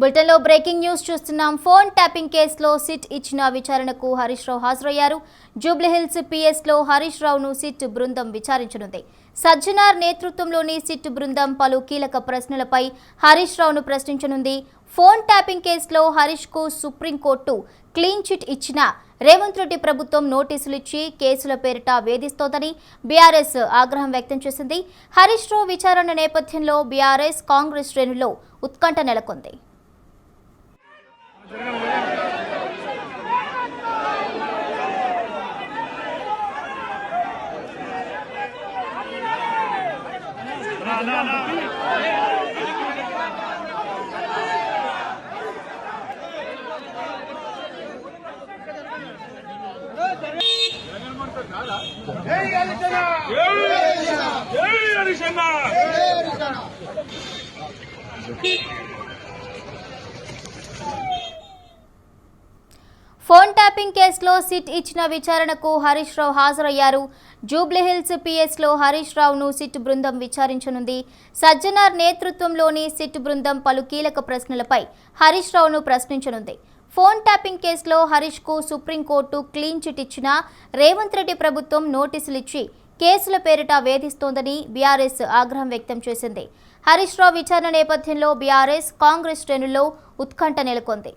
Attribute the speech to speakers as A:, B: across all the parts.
A: బులెటిన్లో breaking news చూస్తున్నాం. Phone tapping కేసులో సిట్ ఇచ్చిన విచారణకు హరీష్ రావు హాజరయ్యారు. జూబ్లీహిల్స్ పిఎస్లో హరీష్ రావును సిట్ బృందం విచారించనుంది. సజ్జనార్ నేతృత్వంలోని సిట్ బృందం పలు కీలక ప్రశ్నలపై హరీష్ రావును ప్రశ్నించనుంది. ఫోన్ ట్యాపింగ్ కేసులో హరీష్కు సుప్రీంకోర్టు క్లీన్ చిట్ ఇచ్చిన రేవంత్ రెడ్డి ప్రభుత్వం నోటీసులు ఇచ్చి కేసుల పేరిట వేధిస్తోందని బీఆర్ఎస్ ఆగ్రహం వ్యక్తం చేసింది. హరీష్ రావు విచారణ నేపథ్యంలో బీఆర్ఎస్ కాంగ్రెస్ శ్రేణుల్లో ఉత్కంఠ నెలకొంది. ఫోన్ ట్యాపింగ్ కేసులో సిట్ ఇచ్చిన విచారణకు హరీష్ రావు హాజరయ్యారు. జూబ్లీహిల్స్ పిఎస్లో హరీష్ రావును సిట్ బృందం విచారించనుంది. సజ్జనార్ నేతృత్వంలోని సిట్ బృందం పలు కీలక ప్రశ్నలపై హరీష్ రావును ప్రశ్నించనుంది. ఫోన్ ట్యాపింగ్ కేసులో హరీష్కు సుప్రీంకోర్టు క్లీన్ చిట్ ఇచ్చిన రేవంత్ రెడ్డి ప్రభుత్వం నోటీసులు ఇచ్చి కేసుల పేరిట వేధిస్తోందని బీఆర్ఎస్ ఆగ్రహం వ్యక్తం చేసింది. హరీష్ రావు విచారణ నేపథ్యంలో బీఆర్ఎస్ కాంగ్రెస్ శ్రేణుల్లో ఉత్కంఠ నెలకొంది.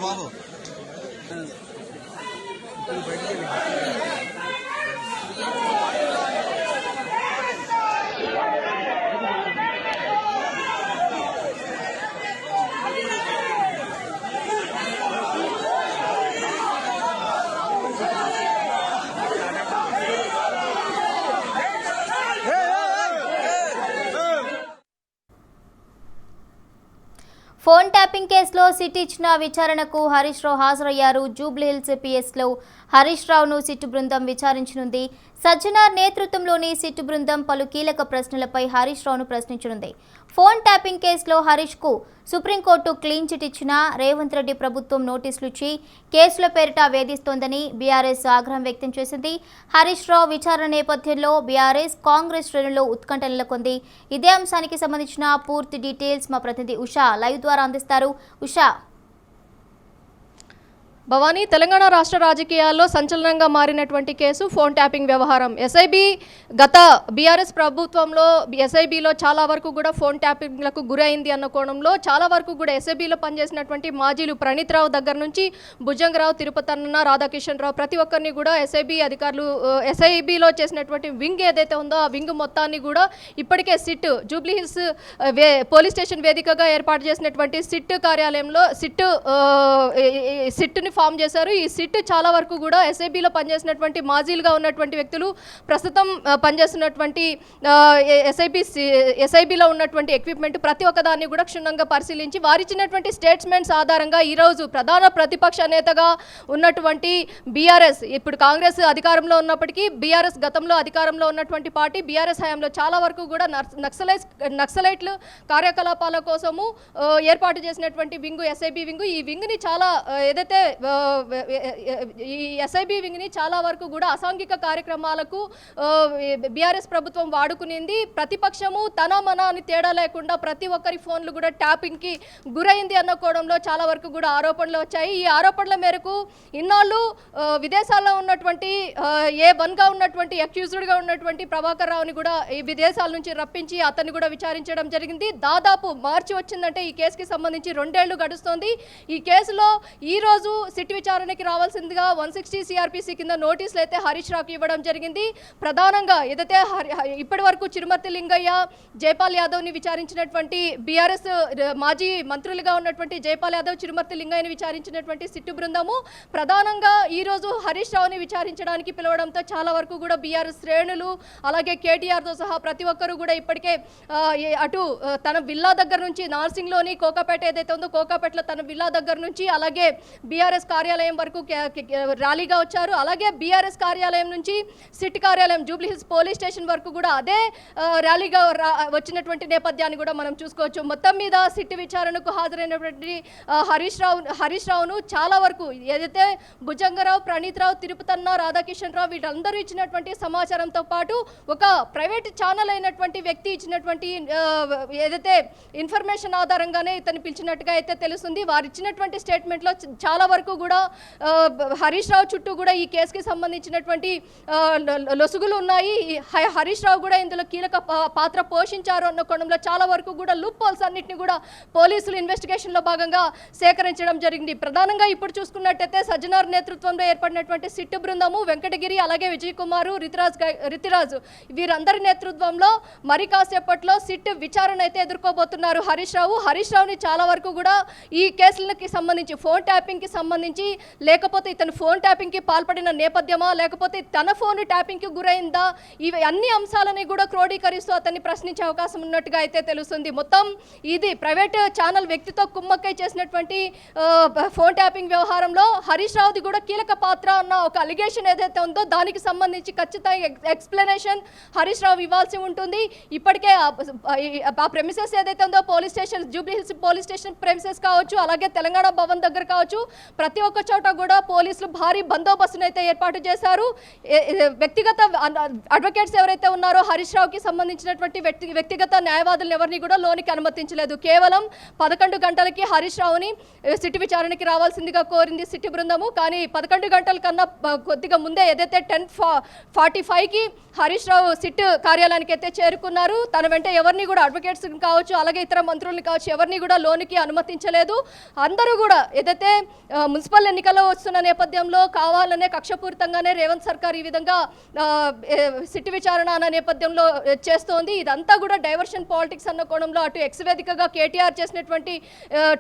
B: బాబు
A: ఫోన్ ట్యాపింగ్ కేసులో సిట్ ఇచ్చిన విచారణకు హరీష్ రావు హాజరయ్యారు. జూబ్లీహిల్స్ పిఎస్లో హరీష్ రావును సిట్ బృందం విచారించనుంది. సజ్జనార్ నేతృత్వంలోని సిట్ బృందం పలు కీలక ప్రశ్నలపై హరీష్ రావును ప్రశ్నించనుంది. ఫోన్ ట్యాపింగ్ కేసులో హరీష్కు సుప్రీంకోర్టు క్లీన్ చిట్ ఇచ్చిన రేవంత్ రెడ్డి ప్రభుత్వం నోటీసులు ఇచ్చి కేసుల పేరిట వేధిస్తోందని బీఆర్ఎస్ ఆగ్రహం వ్యక్తం చేసింది. హరీష్ రావు విచారణ నేపథ్యంలో బీఆర్ఎస్ కాంగ్రెస్ శ్రేణుల్లో ఉత్కంఠ నెలకొంది. ఇదే అంశానికి సంబంధించిన పూర్తి డీటెయిల్స్ మా ప్రతినిధి ఉషా లైవ్ ద్వారా అందిస్తారు. ఉషా,
C: భవానీ, తెలంగాణ రాష్ట్ర రాజకీయాల్లో సంచలనంగా మారినటువంటి కేసు ఫోన్ ట్యాపింగ్ వ్యవహారం. ఎస్ఐబి గత బీఆర్ఎస్ ప్రభుత్వంలో ఎస్ఐబిలో చాలా వరకు కూడా ఫోన్ ట్యాపింగ్లకు గురైంది అన్న కోణంలో చాలా వరకు కూడా ఎస్ఐబిలో పనిచేసినటువంటి మాజీలు ప్రణీత్ రావు దగ్గర నుంచి భుజంగరావు, తిరుపతి అన్న, రాధాకిషన్ రావు ప్రతి ఒక్కరిని కూడా ఎస్ఐబి అధికారులు ఎస్ఐబిలో చేసినటువంటి వింగ్ ఏదైతే ఉందో ఆ వింగ్ మొత్తాన్ని కూడా ఇప్పటికే సిట్ జూబ్లీహిల్స్ పోలీస్ స్టేషన్ వేదికగా ఏర్పాటు చేసినటువంటి సిట్ కార్యాలయంలో సిట్ని ఫామ్ చేశారు. ఈ సిట్ చాలా వరకు కూడా ఎస్ఐబిలో పనిచేసినటువంటి మాజీలుగా ఉన్నటువంటి వ్యక్తులు, ప్రస్తుతం పనిచేస్తున్నటువంటి ఎస్ఐబిలో ఉన్నటువంటి ఎక్విప్మెంట్ ప్రతి ఒక్కదాన్ని కూడా క్షుణ్ణంగా పరిశీలించి వారిచ్చినటువంటి స్టేట్మెంట్స్ ఆధారంగా ఈరోజు ప్రధాన ప్రతిపక్ష నేతగా ఉన్నటువంటి బీఆర్ఎస్, ఇప్పుడు కాంగ్రెస్ అధికారంలో ఉన్నప్పటికీ బీఆర్ఎస్ గతంలో అధికారంలో ఉన్నటువంటి పార్టీ, బీఆర్ఎస్ హయాంలో చాలా వరకు కూడా నక్సలైట్లు కార్యకలాపాల కోసము ఏర్పాటు చేసినటువంటి వింగు ఎస్ఐబి వింగు. ఈ వింగ్ని చాలా ఏదైతే ఈ ఎస్ఐబి వింగ్ని చాలా వరకు కూడా అసాంఘిక కార్యక్రమాలకు బీఆర్ఎస్ ప్రభుత్వం వాడుకునింది. ప్రతిపక్షము తన మన అని తేడా లేకుండా ప్రతి ఒక్కరి ఫోన్లు కూడా ట్యాపింగ్కి గురైంది అన్న కోణంలో చాలా వరకు కూడా ఆరోపణలు వచ్చాయి. ఈ ఆరోపణల మేరకు ఇన్నాళ్ళు విదేశాల్లో ఉన్నటువంటి A1గా ఉన్నటువంటి అక్యూజ్డ్గా ఉన్నటువంటి ప్రభాకర్ రావుని కూడా ఈ విదేశాల నుంచి రప్పించి అతన్ని కూడా విచారించడం జరిగింది. దాదాపు మార్చి వచ్చిందంటే ఈ కేసుకి సంబంధించి 2 ఏళ్లు గడుస్తోంది. ఈ కేసులో ఈరోజు సిట్ విచారణకి రావాల్సిందిగా 160 సిఆర్పిసి కింద నోటీసులు అయితే హరీష్ రావుకి ఇవ్వడం జరిగింది. ప్రధానంగా ఏదైతే ఇప్పటి వరకు చిరుమర్తి లింగయ్య, జైపాల్ యాదవ్ని విచారించినటువంటి బీఆర్ఎస్ మాజీ మంత్రులుగా ఉన్నటువంటి జైపాల్ యాదవ్, చిరుమర్తి లింగయ్యని విచారించినటువంటి సిట్టు బృందము ప్రధానంగా ఈరోజు హరీష్ రావుని విచారించడానికి పిలవడంతో చాలా వరకు కూడా బీఆర్ఎస్ శ్రేణులు అలాగే కేటీఆర్తో సహా ప్రతి ఒక్కరు కూడా ఇప్పటికే అటు తన విల్లా దగ్గర నుంచి నార్సింగ్లోని కోకాపేట ఏదైతే ఉందో కోకాపేటలో తన విల్లా దగ్గర నుంచి అలాగే బీఆర్ఎస్ కార్యాలయం వరకు ర్యాలీగా వచ్చారు. అలాగే బీఆర్ఎస్ కార్యాలయం నుంచి సిట్ కార్యాలయం జూబ్లీహిల్స్ పోలీస్ స్టేషన్ వరకు కూడా అదే ర్యాలీగా వచ్చినటువంటి నేపథ్యాన్ని కూడా మనం చూసుకోవచ్చు. మొత్తం మీద సిట్ విచారణకు హాజరైనటువంటి హరీష్ రావును చాలా వరకు ఏదైతే భుజంగరావు, ప్రణీత్ రావు, తిరుపతన్న, రాధాకిషన్ రావు వీళ్ళందరూ ఇచ్చినటువంటి సమాచారంతో పాటు ఒక ప్రైవేట్ ఛానల్ అయినటువంటి వ్యక్తి ఇచ్చినటువంటి ఏదైతే ఇన్ఫర్మేషన్ ఆధారంగానే ఇతను పిలిచినట్టుగా అయితే తెలుస్తుంది. వారు ఇచ్చినటువంటి స్టేట్మెంట్లో చాలా వరకు కూడా హరీష్ రావు చుట్టూ కూడా ఈ కేసుకి సంబంధించినటువంటి లొసుగులు ఉన్నాయి. హరీష్ రావు కూడా ఇందులో కీలక పాత్ర పోషించారు అన్న కోణంలో చాలా వరకు కూడా లూప్ హోల్స్ అన్నింటినీ కూడా పోలీసులు ఇన్వెస్టిగేషన్లో భాగంగా సేకరించడం జరిగింది. ప్రధానంగా ఇప్పుడు చూసుకున్నట్టయితే సజ్జనార్ నేతృత్వంలో ఏర్పడినటువంటి సిట్టు బృందము వెంకటగిరి అలాగే విజయ్ కుమార్, రితిరాజు వీరందరి నేతృత్వంలో మరి కాసేపట్లో సిట్ విచారణ అయితే ఎదుర్కోబోతున్నారు హరీష్ రావుని చాలా వరకు కూడా ఈ కేసులకి సంబంధించి ఫోన్ ట్యాపింగ్కి సంబంధించి లేకపోతే ఇతను ఫోన్ ట్యాపింగ్కి పాల్పడిన నేపథ్యమా లేకపోతే తన ఫోన్ ట్యాపింగ్కి గురైందా ఇవి అన్ని అంశాలని కూడా క్రోడీకరిస్తూ అతన్ని ప్రశ్నించే అవకాశం ఉన్నట్టుగా అయితే తెలుస్తుంది. మొత్తం ఇది ప్రైవేట్ ఛానల్ వ్యక్తితో కుమ్మక్కై చేసినటువంటి ఫోన్ ట్యాపింగ్ వ్యవహారంలో హరీష్ రావుది కూడా కీలక పాత్ర అన్న ఒక అలిగేషన్ ఏదైతే ఉందో దానికి సంబంధించి ఖచ్చితంగా ఎక్స్ప్లెనేషన్ హరీష్ రావు ఇవ్వాల్సి ఉంటుంది. ఇప్పటికే ఆ ప్రెమిసెస్ ఏదైతే ఉందో police station Jubilee Hills police station premises కావచ్చు అలాగే తెలంగాణ భవన్ దగ్గర కావచ్చు ప్రతి ఒక్క చోట కూడా పోలీసులు భారీ బందోబస్తును అయితే ఏర్పాటు చేశారు. వ్యక్తిగత అడ్వకేట్స్ ఎవరైతే ఉన్నారో హరీష్ రావుకి సంబంధించినటువంటి వ్యక్తిగత న్యాయవాదులను ఎవరిని కూడా లోనికి అనుమతించలేదు. కేవలం 11 గంటలకి హరీష్ రావుని సిట్ విచారణకి రావాల్సిందిగా కోరింది సిట్ బృందము. కానీ 11 గంటల కన్నా కొద్దిగా ముందే ఏదైతే 10:45కి హరీష్ రావు సిట్ కార్యాలయానికి అయితే చేరుకున్నారు. తన వెంట ఎవరిని కూడా అడ్వకేట్స్ కావచ్చు అలాగే ఇతర మంత్రులను కావచ్చు ఎవరిని కూడా లోనికి అనుమతించలేదు. అందరూ కూడా ఏదైతే మున్సిపల్ ఎన్నికల్లో వస్తున్న నేపథ్యంలో కావాలనే కక్షపూరితంగానే రేవంత్ సర్కార్ ఈ విధంగా సిట్ విచారణ అన్న నేపథ్యంలో చేస్తోంది. ఇదంతా కూడా డైవర్షన్ పాలిటిక్స్ అన్న కోణంలో అటు ఎక్స్ వేదికగా కేటీఆర్ చేసినటువంటి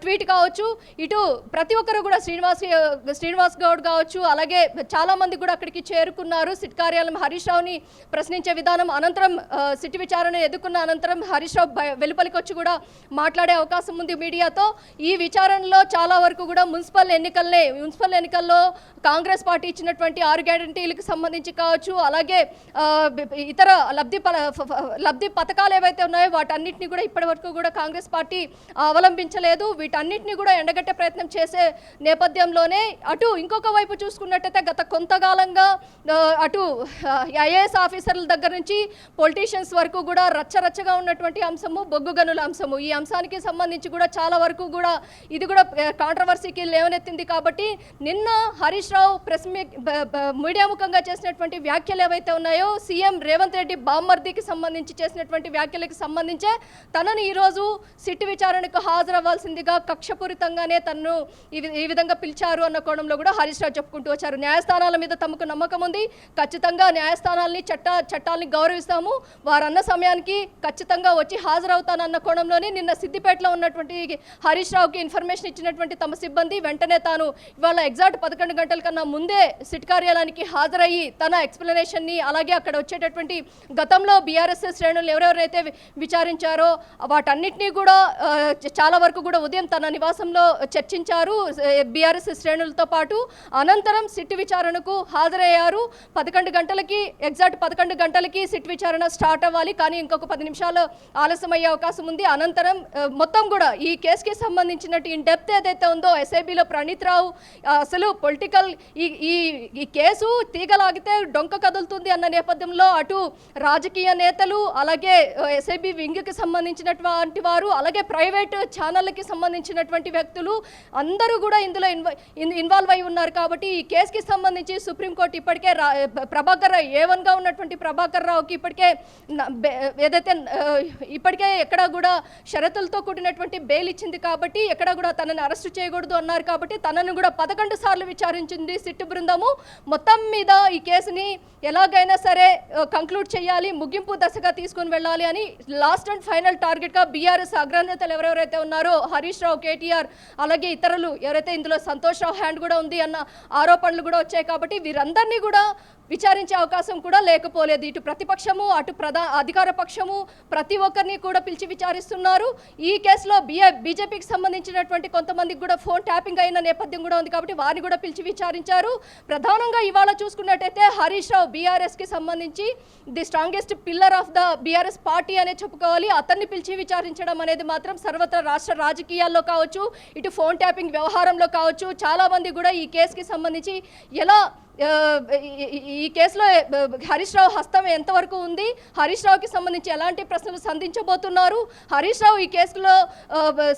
C: ట్వీట్ కావచ్చు ఇటు ప్రతి ఒక్కరు కూడా శ్రీనివాస్ గౌడ్ కావచ్చు అలాగే చాలా మంది కూడా అక్కడికి చేరుకున్నారు. సిట్ కార్యాలయం హరీష్ రావుని ప్రశ్నించే విధానం అనంతరం సిట్ విచారణ ఎదుర్కొన్న అనంతరం హరీష్ రావు వెలుపలికి వచ్చి కూడా మాట్లాడే అవకాశం ఉంది మీడియాతో. ఈ విచారణలో చాలా వరకు కూడా మున్సిపల్ ఎన్నికల్లో కాంగ్రెస్ పార్టీ ఇచ్చినటువంటి 6 గ్యారంటీలకు సంబంధించి కావచ్చు అలాగే ఇతర లబ్ధి పథకాలు ఏవైతే ఉన్నాయో వాటన్నిటిని కూడా ఇప్పటి వరకు కూడా కాంగ్రెస్ పార్టీ అవలంబించలేదు. వీటన్నిటిని కూడా ఎండగట్టే ప్రయత్నం చేసే నేపథ్యంలోనే అటు ఇంకొక వైపు చూసుకున్నట్టయితే గత కొంతకాలంగా అటు ఐఏఎస్ ఆఫీసర్ల దగ్గర నుంచి పొలిటీషియన్స్ వరకు కూడా రచ్చరచ్చగా ఉన్నటువంటి అంశము బొగ్గు గనుల అంశము. ఈ అంశానికి సంబంధించి కూడా చాలా వరకు కూడా ఇది కూడా కాంట్రవర్సీకి లేవనెత్తింది. కాబట్టి నిన్న హరీష్ రావు మీడియా ముఖంగా చేసినటువంటి వ్యాఖ్యలు ఏవైతే ఉన్నాయో సీఎం రేవంత్ రెడ్డి బామ్మర్దికి సంబంధించి చేసినటువంటి వ్యాఖ్యలకు సంబంధించే తనను ఈరోజు సిట్ విచారణకు హాజరవ్వాల్సిందిగా కక్షపూరితంగానే తనను ఈ విధంగా పిలిచారు అన్న కోణంలో కూడా హరీష్ రావు చెప్పుకుంటూ వచ్చారు. న్యాయస్థానాల మీద తమకు నమ్మకం ఉంది, ఖచ్చితంగా న్యాయస్థానాల్ని చట్టాలని గౌరవిస్తాము, వారన్న సమయానికి ఖచ్చితంగా వచ్చి హాజరవుతానన్న కోణంలోనే నిన్న సిద్దిపేటలో ఉన్నటువంటి హరీష్ రావుకి ఇన్ఫర్మేషన్ ఇచ్చినటువంటి తమ సిబ్బంది వెంటనే తాను ఇవాళ ఎగ్జాక్ట్ 11 గంటల కన్నా ముందే సిట్ కార్యాలయానికి హాజరయ్యి తన ఎక్స్ప్లెనేషన్ని అలాగే అక్కడ వచ్చేటటువంటి గతంలో బీఆర్ఎస్ శ్రేణులు ఎవరెవరైతే విచారించారో వాటన్నిటినీ కూడా చాలా వరకు కూడా ఉదయం తన నివాసంలో చర్చించారు బీఆర్ఎస్ శ్రేణులతో పాటు. అనంతరం సిట్ విచారణకు హాజరయ్యారు. 11 గంటలకి సిట్ విచారణ స్టార్ట్ అవ్వాలి, కానీ ఇంకొక 10 నిమిషాలు ఆలస్యం అయ్యే అవకాశం ఉంది. అనంతరం మొత్తం కూడా ఈ కేసుకి సంబంధించినట్టు ఇన్ డెప్త్ ఏదైతే ఉందో ఎస్ఐబిలో ప్రణీత్ రావు అసలు పొలిటికల్ ఈ కేసు తీగలాగితే డొంక కదులుతుంది అన్న నేపథ్యంలో అటు రాజకీయ నేతలు అలాగే ఎస్ఐబి వింగ్కి సంబంధించినటువంటి వారు అలాగే ప్రైవేట్ ఛానళ్ళకి సంబంధించినటువంటి వ్యక్తులు అందరూ కూడా ఇందులో ఇన్వాల్వ్ అయి ఉన్నారు. కాబట్టి ఈ కేసుకి సంబంధించి సుప్రీంకోర్టు ఇప్పటికే ప్రభాకర్ రావు A1గా ఉన్నటువంటి ప్రభాకర్ రావుకి ఇప్పటికే ఎక్కడ కూడా షరతులతో కూడినటువంటి బెయిల్ ఇచ్చింది. కాబట్టి ఎక్కడ కూడా తనని అరెస్టు చేయకూడదు అన్నారు. కాబట్టి తనని తనను కూడా 11 సార్లు విచారించింది సిట్ బృందము. మొత్తం మీద ఈ కేసుని ఎలాగైనా సరే కంక్లూడ్ చేయాలి, ముగింపు దశగా తీసుకొని వెళ్ళాలి అని లాస్ట్ అండ్ ఫైనల్ టార్గెట్గా బీఆర్ఎస్ అగ్రనేతలు ఎవరెవరైతే ఉన్నారో హరీష్ రావు, కేటీఆర్, అలాగే ఇతరులు ఎవరైతే ఇందులో సంతోష్ రావు హ్యాండ్ కూడా ఉంది అన్న ఆరోపణలు కూడా వచ్చాయి. కాబట్టి వీరందరినీ కూడా విచారించే అవకాశం కూడా లేకపోలేదు. ఇటు ప్రతిపక్షము, అటు అధికార పక్షము ప్రతి ఒక్కరిని కూడా పిలిచి విచారిస్తున్నారు. ఈ కేసులో బీజేపీకి సంబంధించినటువంటి కొంతమందికి కూడా ఫోన్ ట్యాపింగ్ అయిన నేపథ్యం కూడా ఉంది కాబట్టి వారిని కూడా పిలిచి విచారించారు. ప్రధానంగా ఇవాళ చూసుకున్నట్టయితే హరీష్ రావు బీఆర్ఎస్కి సంబంధించి the strongest pillar of the BRS party అనే చెప్పుకోవాలి. అతన్ని పిలిచి విచారించడం అనేది మాత్రం సర్వత్రా రాష్ట్ర రాజకీయాల్లో కావచ్చు, ఇటు ఫోన్ ట్యాపింగ్ వ్యవహారంలో కావచ్చు, చాలామంది కూడా ఈ కేసుకి సంబంధించి ఎలా ఈ కేసులో హరీష్ రావు హస్తం ఎంతవరకు ఉంది, హరీష్ రావుకి సంబంధించి ఎలాంటి ప్రశ్నలు సంధించబోతున్నారు, హరీష్ రావు ఈ కేసులో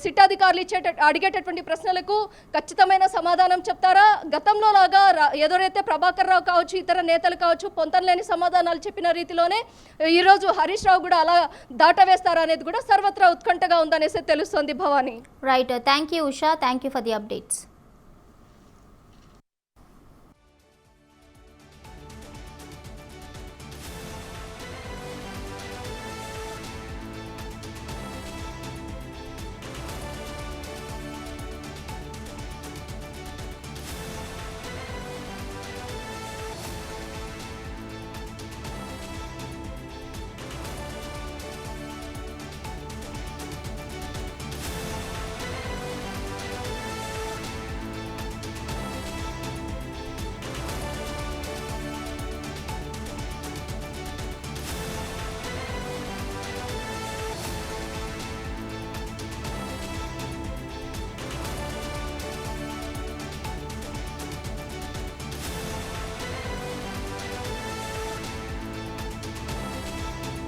C: సిట్ అధికారులు అడిగేటటువంటి ప్రశ్నలకు ఖచ్చితమైన సమాధానం చెప్తారా? గతంలో లాగా ఎదురైతే ప్రభాకర్ రావు కావచ్చు, ఇతర నేతలు కావచ్చు పొంతనలేని సమాధానాలు చెప్పిన రీతిలోనే ఈరోజు హరీష్ రావు కూడా అలా దాటవేస్తారా అనేది కూడా సర్వత్రా ఉత్కంఠగా ఉందనేసి తెలుస్తోంది. Bhavani.
A: Right, thank you Usha, thank you for the updates.